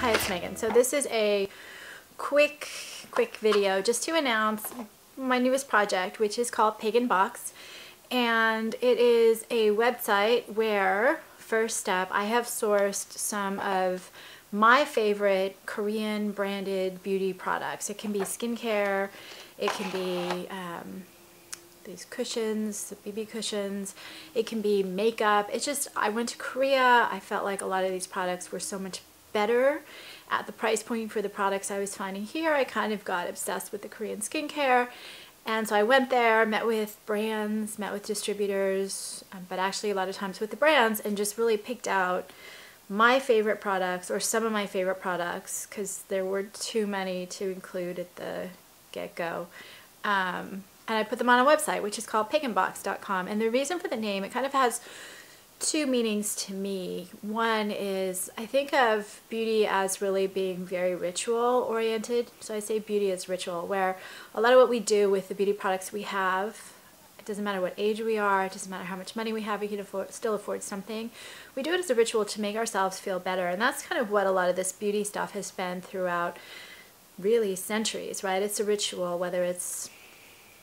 Hi, it's Megan. So this is a quick video just to announce my newest project, which is called PaganBox. And it is a website where, first step, I have sourced some of my favorite Korean branded beauty products. It can be skincare, it can be these cushions, the BB cushions, it can be makeup. It's just, I went to Korea, I felt like a lot of these products were so much better at the price point for the products I was finding here. I kind of got obsessed with the Korean skincare, and so I went there, met with brands, met with distributors, but actually a lot of times with the brands, and just really picked out my favorite products, or some of my favorite products, because there were too many to include at the get-go. And I put them on a website, which is called PaganBox.com. And the reason for the name, it kind of has two meanings to me. One is, I think of beauty as really being very ritual oriented. So I say beauty as ritual, where a lot of what we do with the beauty products we have, it doesn't matter what age we are, it doesn't matter how much money we have, we can still afford something. We do it as a ritual to make ourselves feel better. And that's kind of what a lot of this beauty stuff has been throughout really centuries, right? It's a ritual, whether it's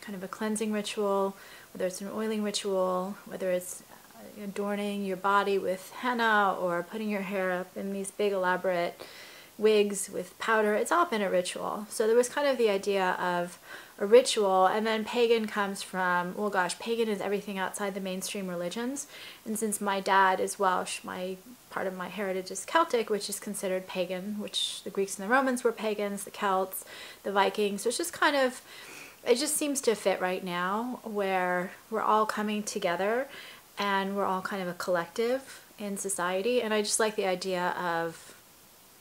kind of a cleansing ritual, whether it's an oiling ritual, whether it's adorning your body with henna or putting your hair up in these big elaborate wigs with powder. It's all been a ritual. So there was kind of the idea of a ritual, and then pagan comes from, well gosh, pagan is everything outside the mainstream religions. And since my dad is Welsh, part of my heritage is Celtic, which is considered pagan, which the Greeks and the Romans were pagans, the Celts, the Vikings. So it's just kind of, it just seems to fit right now, where we're all coming together and we're all kind of a collective in society. And I just like the idea of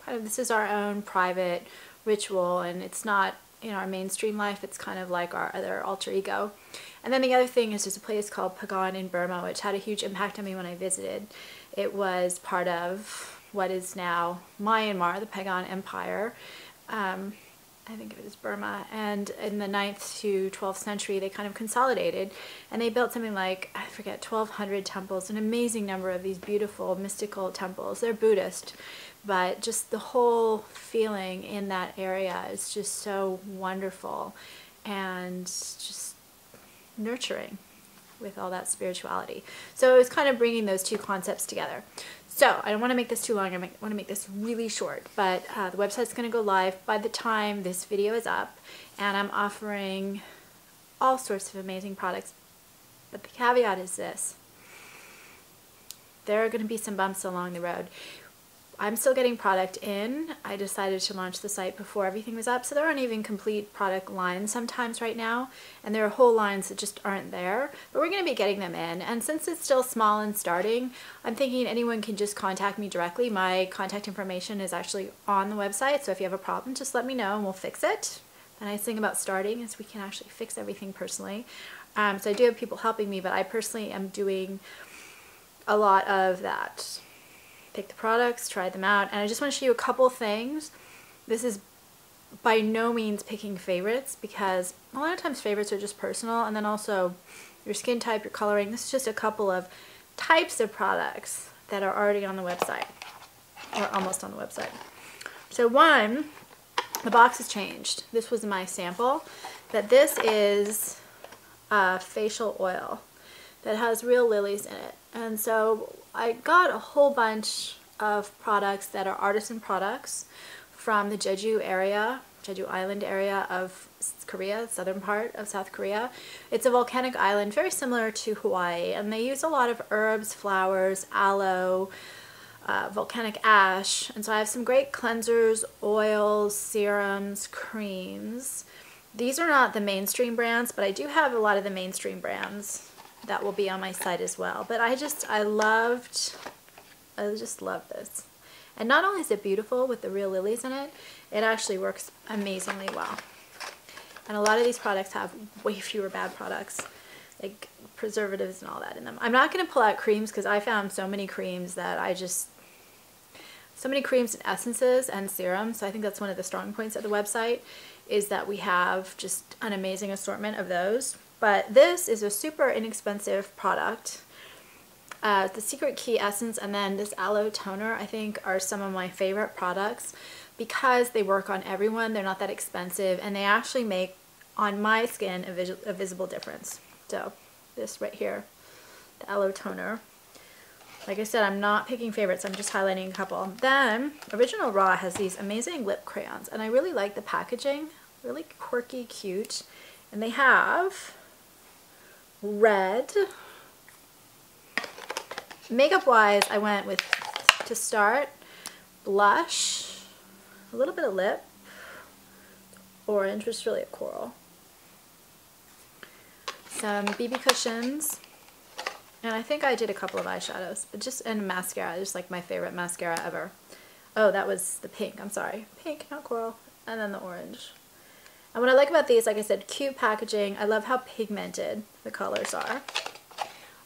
kind of, this is our own private ritual, and it's not in our mainstream life, it's kind of like our other alter ego. And then the other thing is, there's a place called Pagan in Burma, which had a huge impact on me when I visited. It was part of what is now Myanmar, the Pagan Empire. I think it was Burma, and in the 9th to 12th century they kind of consolidated, and they built something like, I forget, 1,200 temples, an amazing number of these beautiful mystical temples. They're Buddhist, but just the whole feeling in that area is just so wonderful and just nurturing with all that spirituality. So it was kind of bringing those two concepts together. So I don't want to make this too long, I want to make this really short, but the website's going to go live by the time this video is up, and I'm offering all sorts of amazing products. But the caveat is this: there are going to be some bumps along the road. I'm still getting product in. I decided to launch the site before everything was up, so there aren't even complete product lines sometimes right now, and there are whole lines that just aren't there, but we're going to be getting them in. And since it's still small and starting, I'm thinking anyone can just contact me directly. My contact information is actually on the website, so if you have a problem, just let me know and we'll fix it. The nice thing about starting is we can actually fix everything personally. So I do have people helping me, but I personally am doing a lot of that. Pick the products, try them out, and I just want to show you a couple things. This is by no means picking favorites, because a lot of times favorites are just personal, and then also your skin type, your coloring. This is just a couple of types of products that are already on the website, or almost on the website. So one, the box has changed. This was my sample, but this is a facial oil that has real lilies in it. And so I got a whole bunch of products that are artisan products from the Jeju area, Jeju Island area of Korea, southern part of South Korea. It's a volcanic island, very similar to Hawaii, and they use a lot of herbs, flowers, aloe, volcanic ash. And so I have some great cleansers, oils, serums, creams. These are not the mainstream brands, but I do have a lot of the mainstream brands that will be on my site as well. But I just love this. And not only is it beautiful with the real lilies in it, it actually works amazingly well. And a lot of these products have way fewer bad products, like preservatives and all that in them. I'm not going to pull out creams, because I found so many creams that so many creams and essences and serums. So I think that's one of the strong points of the website, is that we have just an amazing assortment of those. But this is a super inexpensive product, The Secret Key Essence and then this Aloe Toner, I think, are some of my favorite products because they work on everyone. They're not that expensive, and they actually make on my skin a visible difference. So this right here, the Aloe Toner. Like I said, I'm not picking favorites, I'm just highlighting a couple. Then Original Raw has these amazing lip crayons, and I really like the packaging. Really quirky, cute. And they have red. Makeup wise, I went with, to start, blush, a little bit of lip, orange, which is really a coral, some BB cushions, and I think I did a couple of eyeshadows, but just, and mascara, just like my favorite mascara ever. Oh, that was the pink, I'm sorry. Pink, not coral. And then the orange. And what I like about these, like I said, cute packaging. I love how pigmented the colors are.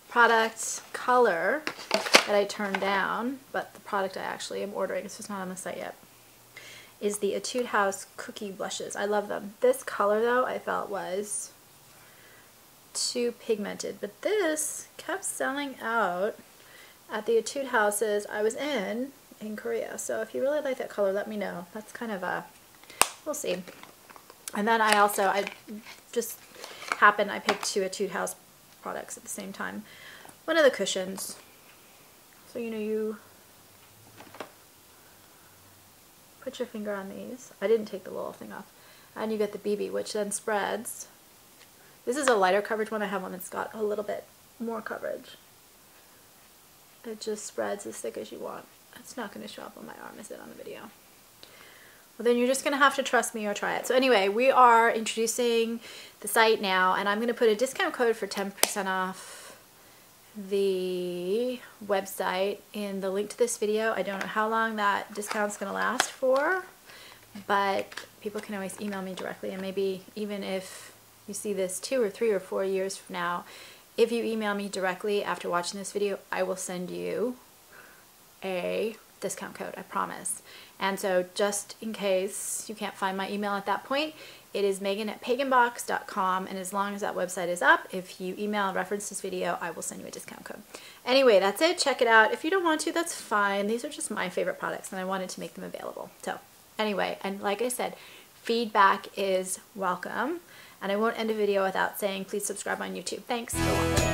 Product color that I turned down, but the product I actually am ordering, it's just not on the site yet, is the Etude House Cookie Blushes. I love them. This color, though, I felt was too pigmented, but this kept selling out at the Etude Houses I was in Korea. So if you really like that color, let me know. That's kind of a, we'll see. And then I just happened, I picked two Etude House products at the same time. One of the cushions. So you put your finger on these. I didn't take the little thing off. And you get the BB, which then spreads. This is a lighter coverage one. I have one that's got a little bit more coverage. It just spreads as thick as you want. It's not going to show up on my arm, is it, on the video? Well, then you're just going to have to trust me or try it. So anyway, we are introducing the site now, and I'm going to put a discount code for 10% off the website in the link to this video. I don't know how long that discount's going to last for, but people can always email me directly, and maybe even if you see this 2 or 3 or 4 years from now, if you email me directly after watching this video, I will send you a discount code, I promise. And so just in case you can't find my email at that point, it is Megan@PaganBox.com, and as long as that website is up, if you email and reference this video, I will send you a discount code. Anyway, that's it. Check it out. If you don't want to, that's fine. These are just my favorite products, and I wanted to make them available. So anyway, and like I said, feedback is welcome, and I won't end a video without saying please subscribe on YouTube. Thanks for watching.